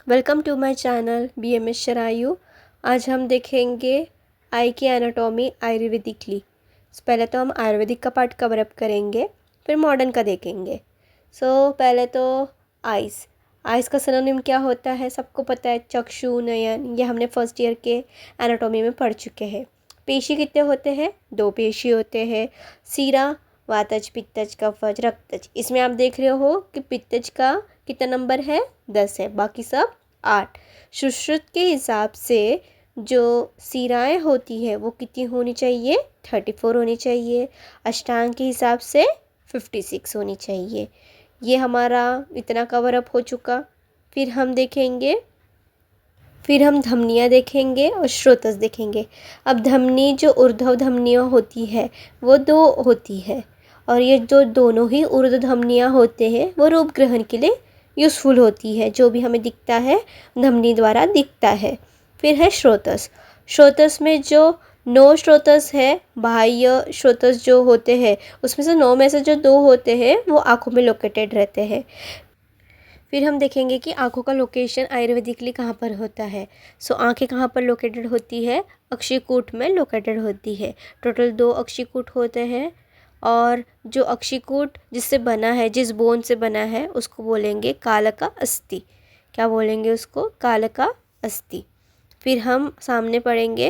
Welcome to my channel BMS Sharayu. आज हम देखेंगे आई की एनाटॉमी आयुर्वेदिकली। पहले तो हम आयुर्वेदिक का पार्ट कवर अप करेंगे, फिर मॉडर्न का देखेंगे। पहले तो आइज़ का सिनोनिम क्या होता है सबको पता है, चक्षु, नयन। ये हमने फर्स्ट ईयर के एनाटॉमी में पढ़ चुके हैं। पेशी कितने होते हैं? 2 पेशी होते हैं, सीरा, वातज, पित्तज, कफज, रक्तज। इसमें आप देख रहे हो कि पित्तज का कितना नंबर है? 10 है, बाकी सब 8। सुश्रुत के हिसाब से जो सीराएँ होती है वो कितनी होनी चाहिए? 34 होनी चाहिए। अष्टांग के हिसाब से 56 होनी चाहिए। ये हमारा इतना कवर अप हो चुका। फिर हम धमनियाँ देखेंगे और स्रोतस देखेंगे। अब धमनी जो ऊर्ध्व धमनियाँ होती है वो 2 होती है, और ये जो दोनों ही ऊर्ध्व धमनियाँ होते हैं वो रूप ग्रहण के लिए यूज़फुल होती है। जो भी हमें दिखता है धमनी द्वारा दिखता है। फिर है स्रोतस। स्रोतस में जो 9 स्रोतस है, बाह्य स्रोतस जो होते हैं उसमें से 9 में से जो 2 होते हैं वो आँखों में लोकेटेड रहते हैं। फिर हम देखेंगे कि आँखों का लोकेशन आयुर्वेदिकली कहाँ पर होता है। आँखें कहाँ पर लोकेटेड होती है? अक्षिकूट में लोकेटेड होती है। टोटल 2 अक्षिकूट होते हैं, और जो अक्षिकूट जिससे बना है, जिस बोन से बना है, उसको बोलेंगे कालका अस्थि। क्या बोलेंगे उसको? कालका अस्थि। फिर हम सामने पढ़ेंगे।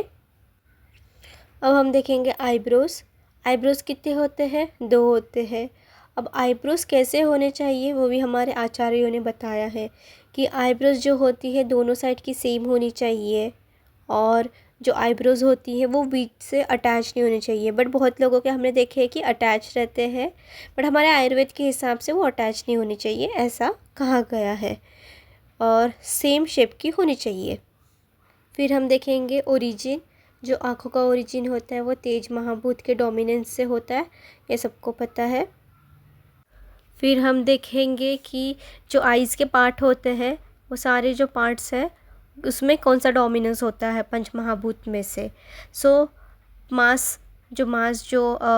अब हम देखेंगे आईब्रोज। आईब्रोज कितने होते हैं? 2 होते हैं। अब आईब्रोज कैसे होने चाहिए वो भी हमारे आचार्यों ने बताया है कि आईब्रोज जो होती है दोनों साइड की सेम होनी चाहिए, और जो आईब्रोज होती है वो बीच से अटैच नहीं होनी चाहिए। बट बहुत लोगों के हमने देखे हैं कि अटैच रहते हैं, बट हमारे आयुर्वेद के हिसाब से वो अटैच नहीं होनी चाहिए, ऐसा कहा गया है, और सेम शेप की होनी चाहिए। फिर हम देखेंगे ओरिजिन। जो आँखों का ओरिजिन होता है वो तेज महाभूत के डोमिनेंस से होता है, ये सबको पता है। फिर हम देखेंगे कि जो आइज़ के पार्ट होते हैं वो सारे जो पार्ट्स हैं उसमें कौन सा डोमिनेंस होता है पंच महाभूत में से। मास जो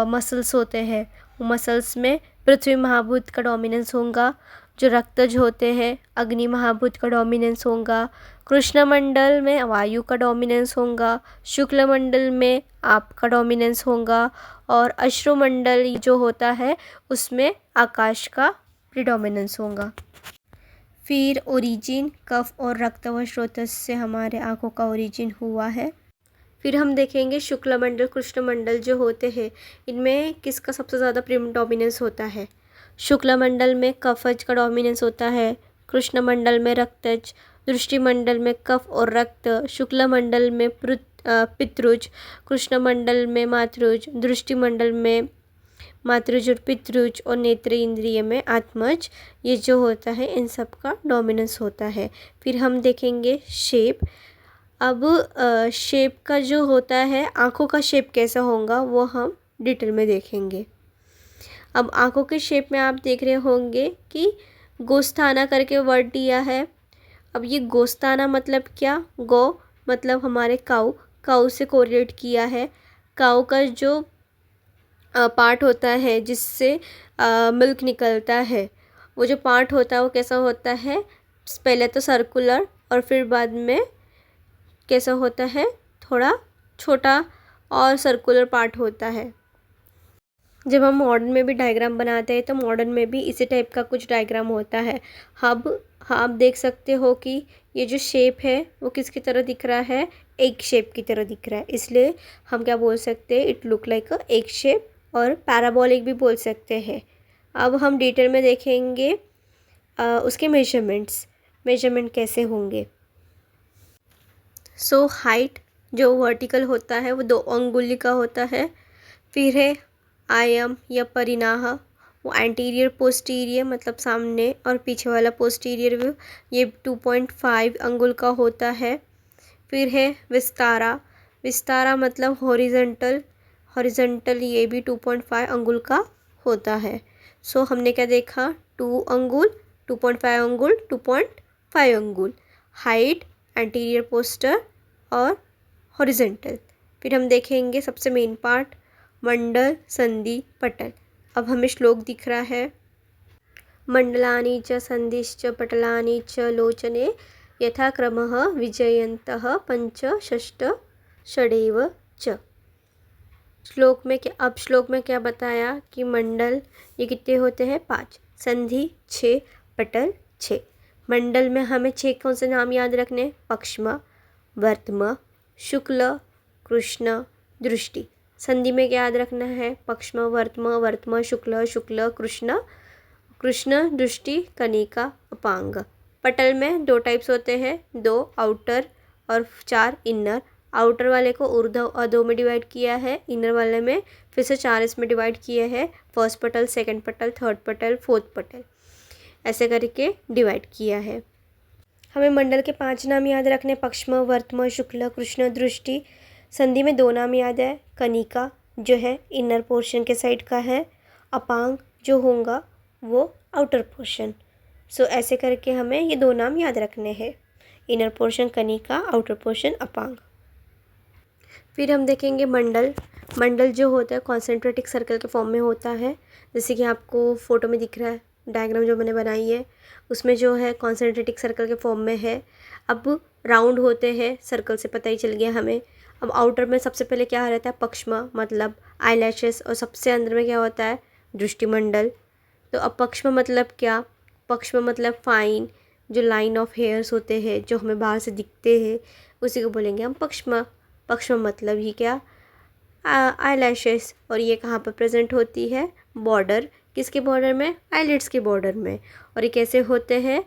मसल्स होते हैं वो मसल्स में पृथ्वी महाभूत का डोमिनेंस होगा। जो रक्तज होते हैं अग्नि महाभूत का डोमिनेंस होगा। कृष्ण मंडल में वायु का डोमिनेंस होगा। शुक्ल मंडल में आप का डोमिनेंस होगा, और अश्रुमंडल जो होता है उसमें आकाश का प्रिडोमिनेंस होगा। फिर ओरिजिन कफ और रक्त व स्रोतस से हमारे आँखों का ओरिजिन हुआ है। फिर हम देखेंगे शुक्ल मंडल कृष्ण मंडल जो होते हैं इनमें किसका सबसे ज़्यादा डोमिनेंस होता है? शुक्ल मंडल में कफज का डोमिनेंस होता है, कृष्ण मंडल में रक्तज, दृष्टि मंडल में कफ और रक्त, शुक्ल मंडल में पितृज, कृष्ण मंडल में मातृज, दृष्टि मंडल में मातृज और पितृज, और नेत्र इंद्रिय में आत्मज। ये जो होता है इन सब का डोमिनेंस होता है। फिर हम देखेंगे शेप। अब शेप का जो होता है, आँखों का शेप कैसा होगा वो हम डिटेल में देखेंगे। अब आँखों के शेप में आप देख रहे होंगे कि गोस्थाना करके वर्ड दिया है। अब ये गोस्ताना मतलब क्या? गो मतलब हमारे काऊ से कोरिलेट किया है। काऊ का जो पार्ट होता है जिससे मिल्क निकलता है, वो जो पार्ट होता है वो कैसा होता है? पहले तो सर्कुलर, और फिर बाद में कैसा होता है? थोड़ा छोटा और सर्कुलर पार्ट होता है। जब हम मॉडर्न में भी डायग्राम बनाते हैं तो मॉडर्न में भी इसी टाइप का कुछ डायग्राम होता है। अब आप देख सकते हो कि ये जो शेप है वो किसकी तरह दिख रहा है? एक शेप की तरह दिख रहा है, इसलिए हम क्या बोल सकते हैं? इट लुक लाइक अ एक शेप, और पैराबोलिक भी बोल सकते हैं। अब हम डिटेल में देखेंगे उसके मेजरमेंट कैसे होंगे। हाइट जो वर्टिकल होता है वो 2 अंगुली का होता है। फिर है आयम या परिनाह, वो एंटीरियर पोस्टीरियर मतलब सामने और पीछे वाला पोस्टीरियर व्यू, ये 2.5 अंगुल का होता है। फिर है विस्तारा मतलब हॉरिजॉन्टल, ये भी 2.5 अंगुल का होता है। हमने क्या देखा? 2 अंगुल, 2.5 अंगुल, 2.5 अंगुल। हाइट, एंटीरियर पोस्टर और हॉरिजॉन्टल। फिर हम देखेंगे सबसे मेन पार्ट, मंडल, संधि, पटल। अब हमें श्लोक दिख रहा है। मंडलानि च संधिश्च पटलानि च लोचने यथाक्रमः विजयन्तः पंच षष्ठ षडेव च। श्लोक में क्या बताया कि मंडल ये कितने होते हैं? 5, संधि 6, पटल 6। मंडल में हमें 6 कौन से नाम याद रखने? पक्ष्म, वर्त्म, शुक्ल, कृष्ण, दृष्टि। संधि में क्या याद रखना है? पक्ष्म, वर्त्म, शुक्ल, कृष्ण, दृष्टि, कनिका, अपांग। पटल में 2 टाइप्स होते हैं, 2 आउटर और 4 इनर। आउटर वाले को ऊर्ध्व अधो में डिवाइड किया है, इनर वाले में फिर से 4 इसमें डिवाइड किए हैं। फर्स्ट पटल, सेकंड पटल, थर्ड पटल, फोर्थ पटल, ऐसे करके डिवाइड किया है। हमें मंडल के 5 नाम याद रखने, पक्ष्म, वर्त्म, शुक्ल, कृष्ण, दृष्टि। संधि में 2 नाम याद है, कनिका जो है इनर पोर्शन के साइड का है, अपांग जो होगा वो आउटर पोर्शन। सो ऐसे करके हमें ये 2 नाम याद रखने हैं, inner portion Kanika, outer portion Apang. फिर हम देखेंगे मंडल जो होता है कॉन्सेंट्रेटिक सर्कल के फॉर्म में होता है, जैसे कि आपको फोटो में दिख रहा है, डायग्राम जो मैंने बनाई है उसमें जो है कॉन्सेंट्रेटिक सर्कल के फॉर्म में है। अब राउंड होते हैं सर्कल से पता ही चल गया हमें। अब आउटर में सबसे पहले क्या रहता है? पक्ष्म मतलब आईलैशेस, और सबसे अंदर में क्या होता है? दृष्टिमंडल। तो अब पक्ष्म मतलब क्या? पक्ष्म मतलब फाइन जो लाइन ऑफ हेयर्स होते हैं जो हमें बाहर से दिखते हैं, उसी को बोलेंगे हम पक्ष्म। पक्ष्म मतलब ही क्या? आईलैशेस। और ये कहाँ पर प्रेजेंट होती है? बॉर्डर। किसके बॉर्डर में? आईलिड्स के बॉर्डर में। और ये कैसे होते हैं?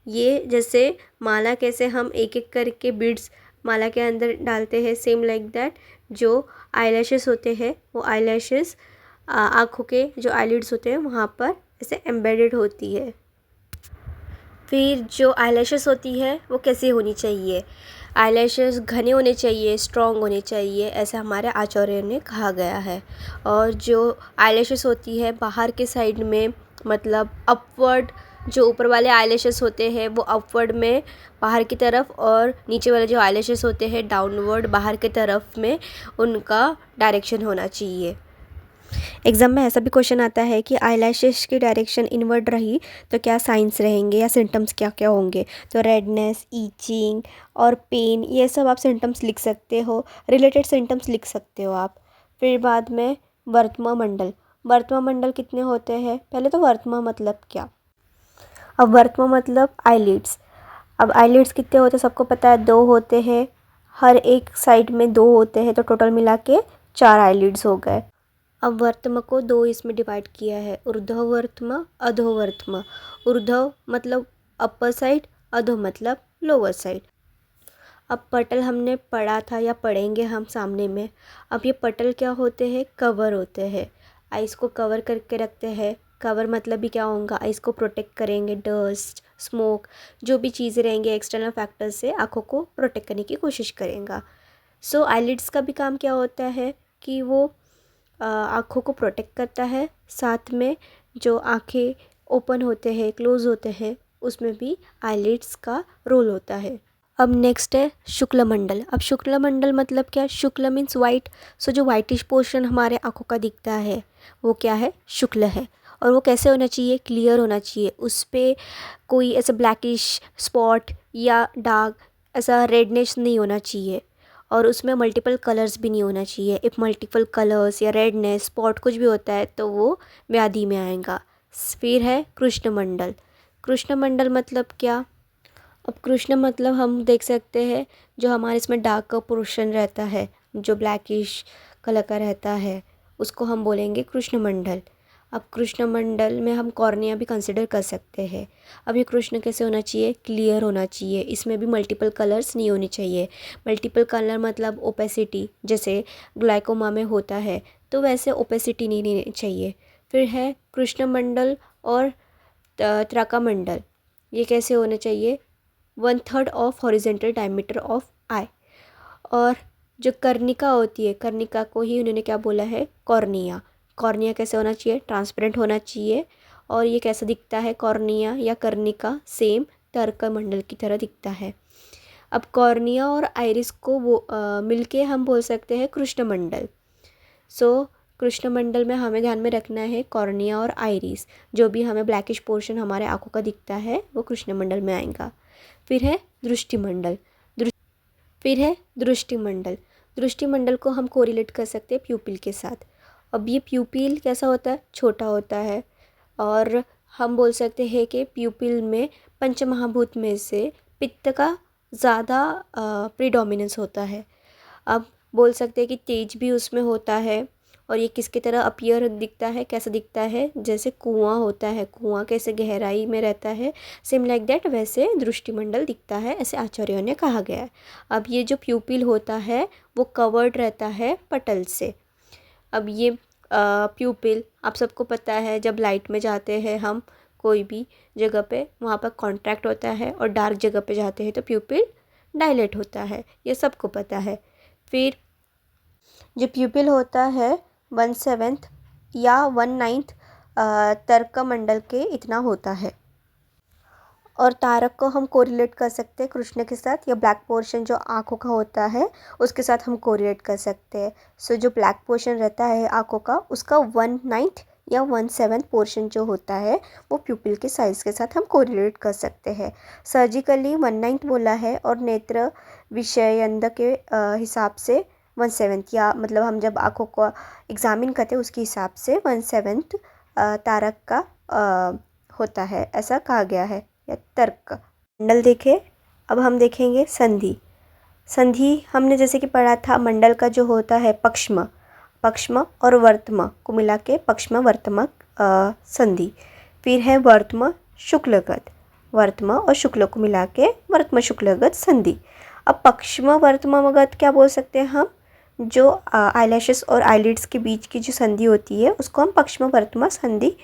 ये जैसे माला कैसे हम एक एक करके बीड्स माला के अंदर डालते हैं, सेम लाइक दैट जो आईलैशेस होते हैं वो आईलैशेस आँखों के जो आईलिड्स होते हैं वहाँ पर ऐसे एम्बेडेड होती है। फिर जो आईलैशेस होती है वो कैसी होनी चाहिए? आईलैशेस घने होने चाहिए, स्ट्रॉन्ग होने चाहिए, ऐसा हमारे आचार्य ने कहा गया है। और जो आईलैशेस होती है बाहर के साइड में, मतलब अपवर्ड, जो ऊपर वाले आईलैशेस होते हैं वो अपवर्ड में बाहर की तरफ, और नीचे वाले जो आईलैशेस होते हैं डाउनवर्ड बाहर की तरफ में, उनका डायरेक्शन होना चाहिए। एग्ज़ाम में ऐसा भी क्वेश्चन आता है कि आईलैशेस की डायरेक्शन इनवर्ड रही तो क्या साइंस रहेंगे या सिम्टम्स क्या क्या होंगे? तो रेडनेस, ईचिंग और पेन, ये सब आप सिम्टम्स लिख सकते हो, रिलेटेड सिम्टम्स लिख सकते हो आप। फिर बाद में वर्त्म मंडल कितने होते हैं? पहले तो वर्त्म मतलब क्या? अब वर्त्म मतलब आईलिड्स। अब आईलिड्स कितने होते हैं सबको पता है, 2 होते हैं, हर एक साइड में 2 होते हैं, तो टोटल मिला के 4 आईलिड्स हो गए। अब वर्त्म को 2 इसमें डिवाइड किया है, ऊर्ध्ववर्त्म, अधोवर्त्म। ऊर्ध्व मतलब अपर साइड, अधो मतलब लोअर साइड। अब पटल हमने पढ़ा था या पढ़ेंगे हम सामने में। अब ये पटल क्या होते हैं? कवर होते हैं, आइस को कवर करके रखते हैं। कवर मतलब भी क्या होगा? आइस को प्रोटेक्ट करेंगे, डस्ट, स्मोक, जो भी चीज़ें रहेंगे एक्सटर्नल फैक्टर्स से आँखों को प्रोटेक्ट करने की कोशिश करेंगे। सो आईलिड्स का भी काम क्या होता है कि वो आँखों को प्रोटेक्ट करता है, साथ में जो आँखें ओपन होते हैं, क्लोज होते हैं, उसमें भी आईलिड्स का रोल होता है। अब नेक्स्ट है शुक्ल मंडल। अब शुक्ल मंडल मतलब क्या? शुक्ल मीन्स वाइट, सो जो वाइटिश पोर्शन हमारे आँखों का दिखता है वो क्या है? शुक्ल है। और वो कैसे होना चाहिए? क्लियर होना चाहिए, उस पर कोई ऐसा ब्लैकिश स्पॉट या डार्क ऐसा रेडनेस नहीं होना चाहिए, और उसमें मल्टीपल कलर्स भी नहीं होना चाहिए। इफ़ मल्टीपल कलर्स या रेडनेस स्पॉट कुछ भी होता है तो वो व्याधि में आएगा। फिर है कृष्ण मंडल मतलब क्या? अब कृष्ण मतलब हम देख सकते हैं जो हमारे इसमें डार्क पोर्शन रहता है, जो ब्लैकिश कलर का रहता है, उसको हम बोलेंगे कृष्ण मंडल। अब कृष्ण मंडल में हम कॉर्निया भी कंसिडर कर सकते हैं। अब ये कृष्ण कैसे होना चाहिए? क्लियर होना चाहिए, इसमें भी मल्टीपल कलर्स नहीं होने चाहिए। मल्टीपल कलर मतलब ओपेसिटी, जैसे ग्लाइकोमा में होता है, तो वैसे ओपेसिटी नहीं रहनी चाहिए। फिर है कृष्ण मंडल और त्राका मंडल, ये कैसे होने चाहिए? 1/3 ऑफ हॉरिजेंटल डायमीटर ऑफ आई। और जो कर्णिका होती है, कर्णिका को ही उन्होंने क्या बोला है? कॉर्निया। कॉर्निया कैसे होना चाहिए? ट्रांसपेरेंट होना चाहिए। और ये कैसा दिखता है? कॉर्निया या कर्णिका सेम तर्क मंडल की तरह दिखता है। अब कॉर्निया और आइरिस को वो मिलके हम बोल सकते हैं कृष्ण मंडल। सो कृष्ण मंडल में हमें ध्यान में रखना है कॉर्निया और आइरिस, जो भी हमें ब्लैकिश पोर्शन हमारे आँखों का दिखता है वो कृष्ण मंडल में आएगा। फिर है दृष्टिमंडल। फिर है दृष्टिमंडल। दृष्टिमंडल को हम कोरिलेट कर सकते हैं प्यूपिल के साथ। अब ये प्यूपिल कैसा होता है, छोटा होता है, और हम बोल सकते हैं कि प्यूपिल में पंचमहाभूत में से पित्त का ज़्यादा प्रीडोमिनेंस होता है। अब बोल सकते हैं कि तेज भी उसमें होता है। और ये किसकी तरह अपीयर दिखता है, कैसा दिखता है, जैसे कुआं होता है, कुआं कैसे गहराई में रहता है, सेम लाइक दैट वैसे दृष्टिमंडल दिखता है, ऐसे आचार्यों ने कहा गया है। अब ये जो प्यूपिल होता है वो कवर्ड रहता है पटल से। अब ये प्यूपिल आप सबको पता है, जब लाइट में जाते हैं हम कोई भी जगह पे, वहाँ पर कॉन्ट्रैक्ट होता है, और डार्क जगह पे जाते हैं तो प्यूपिल डायलेट होता है, ये सबको पता है। फिर जो प्यूपिल होता है 1/7 या 1/9 तर्क मंडल के इतना होता है। और तारक को हम कोरिलेट कर सकते हैं कृष्ण के साथ, या ब्लैक पोर्शन जो आँखों का होता है उसके साथ हम कोरिलेट कर सकते हैं। सो जो ब्लैक पोर्शन रहता है आँखों का, उसका 1/9 या 1/7 पोर्शन जो होता है वो प्यूपिल के साइज़ के साथ हम कोरिलेट कर सकते हैं। सर्जिकली 1/9 बोला है, और नेत्र विषयंद के हिसाब से 1/7, या मतलब हम जब आँखों को एग्जामिन करते हैं उसके हिसाब से 1/7 तारक का होता है, ऐसा कहा गया है, या तर्क मंडल। देखे अब हम देखेंगे संधि। संधि हमने जैसे कि पढ़ा था, मंडल का जो होता है पक्ष्म और वर्तम को मिला के पक्ष्म वर्तम संधि। फिर है वर्तम शुक्लगत, वर्तम और शुक्ल को मिला के वर्तम शुक्लगत संधि। अब पक्ष्म वर्तमगत क्या बोल सकते हैं हम, जो आईलैशेस और आईलिड्स के बीच की जो संधि होती है उसको हम पक्ष्म वर्तम संधि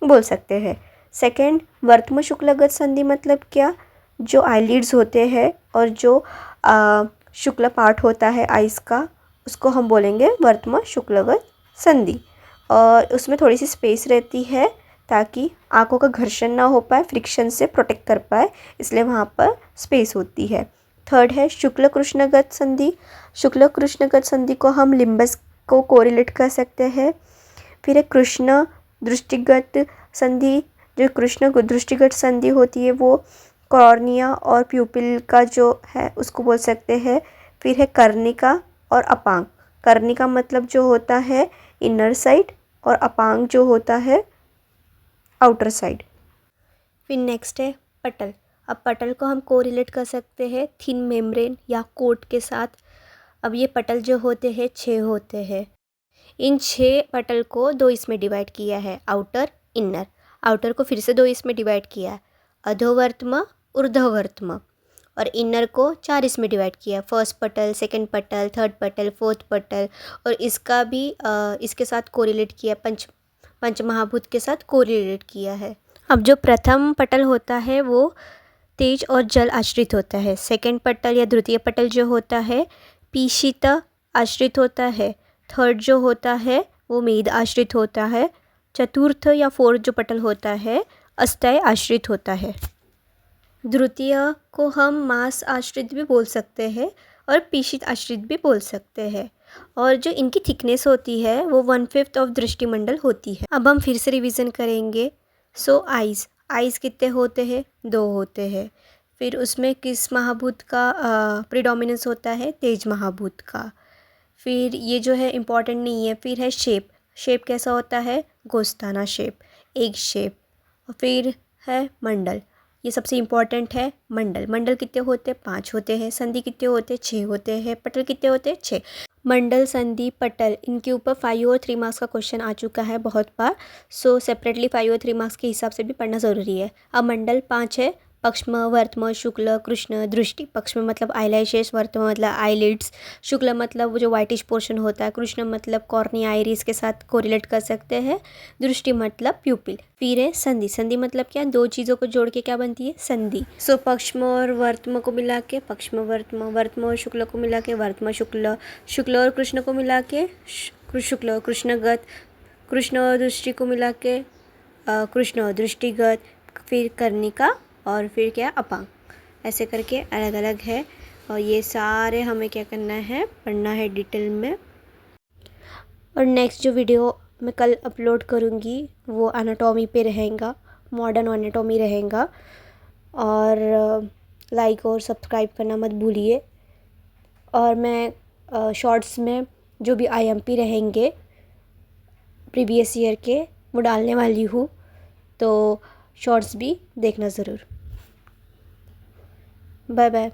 बोल सकते हैं। सेकेंड, वर्तम शुक्लगत संधि मतलब क्या, जो आईलिड्स होते हैं और जो शुक्ल पार्ट होता है आइस का, उसको हम बोलेंगे वर्तम शुक्लगत संधि। और उसमें थोड़ी सी स्पेस रहती है ताकि आँखों का घर्षण ना हो पाए, फ्रिक्शन से प्रोटेक्ट कर पाए, इसलिए वहाँ पर स्पेस होती है। थर्ड है शुक्ल कृष्णगत संधि। शुक्ल कृष्णगत संधि को हम लिम्बस को कोरिलेट कर सकते हैं। फिर है कृष्ण दृष्टिगत संधि। जो कृष्ण दृष्टिगत संधि होती है वो कॉर्निया और प्यूपिल का जो है उसको बोल सकते हैं। फिर है कर्णिका और अपांग। कर्णिका मतलब जो होता है इनर साइड, और अपांग जो होता है आउटर साइड। फिर नेक्स्ट है पटल। अब पटल को हम कोरिलेट कर सकते हैं थिन मेम्ब्रेन या कोट के साथ। अब ये पटल जो होते हैं 6 होते हैं। इन 6 पटल को 2 इसमें डिवाइड किया है, आउटर इनर। आउटर को फिर से 2 इसमें डिवाइड किया है, अधोवर्तम ऊर्ध्ववर्तम। और इनर को 4 इसमें डिवाइड किया, फर्स्ट पटल, सेकंड पटल, थर्ड पटल, फोर्थ पटल। और इसका भी इसके साथ कोरिलेट किया, पंचमहाभूत के साथ कोरिलेट किया है। अब जो प्रथम पटल होता है वो तेज और जल आश्रित होता है। सेकंड पटल या द्वितीय पटल जो होता है पीशित आश्रित होता है। थर्ड जो होता है वो मेद आश्रित होता है। चतुर्थ या फोर्थ जो पटल होता है अस्तय आश्रित होता है। द्वितीय को हम मास आश्रित भी बोल सकते हैं और पीशित आश्रित भी बोल सकते हैं। और जो इनकी थिकनेस होती है वो 1/5 ऑफ दृष्टिमंडल होती है। अब हम फिर से रिवीजन करेंगे। सो आइज़ कितने होते हैं, 2 होते हैं। फिर उसमें किस महाभूत का प्रीडोमिनेंस होता है, तेज महाभूत का। फिर ये जो है इम्पॉर्टेंट नहीं है। फिर है शेप कैसा होता है, गोस्ताना शेप, एग शेप। फिर है मंडल, ये सबसे इम्पॉर्टेंट है। मंडल कितने होते हैं, 5 होते हैं। संधि कितने होते हैं, 6 होते हैं। पटल कितने होते हैं, 6। मंडल, संधि, पटल, इनके ऊपर 5 और 3 मार्क्स का क्वेश्चन आ चुका है बहुत बार। सो सेपरेटली 5 और 3 मार्क्स के हिसाब से भी पढ़ना ज़रूरी है। अब मंडल 5 है, पक्ष्म वर्तम शुक्ल कृष्ण दृष्टि। पक्ष्म मतलब आईलैशेस, वर्तम मतलब आईलिड्स, शुक्ल मतलब वो जो वाइटिश पोर्शन होता है, कृष्ण मतलब कॉर्निया आइरिस के साथ कोरिलेट कर सकते हैं, दृष्टि मतलब प्यूपिल। फिर है संधि मतलब क्या, 2 चीज़ों को जोड़ के क्या बनती है, संधि। सो पक्ष्म और वर्तम को मिला के पक्ष्म वर्तम और शुक्ल को मिला के वर्तम शुक्ल और कृष्ण को मिला के शुक्ल कृष्णगत, कृष्ण और दृष्टि को मिला के कृष्ण और दृष्टिगत। फिर कर्णिका और फिर क्या, अपांग। ऐसे करके अलग अलग है, और ये सारे हमें क्या करना है, पढ़ना है डिटेल में। और नेक्स्ट जो वीडियो मैं कल अपलोड करूँगी वो एनाटॉमी पे रहेगा, मॉडर्न एनाटॉमी रहेगा। और लाइक और सब्सक्राइब करना मत भूलिए। और मैं शॉर्ट्स में जो भी आईएमपी रहेंगे प्रीवियस ईयर के वो डालने वाली हूँ, तो शॉर्ट्स भी देखना ज़रूर। Bye bye.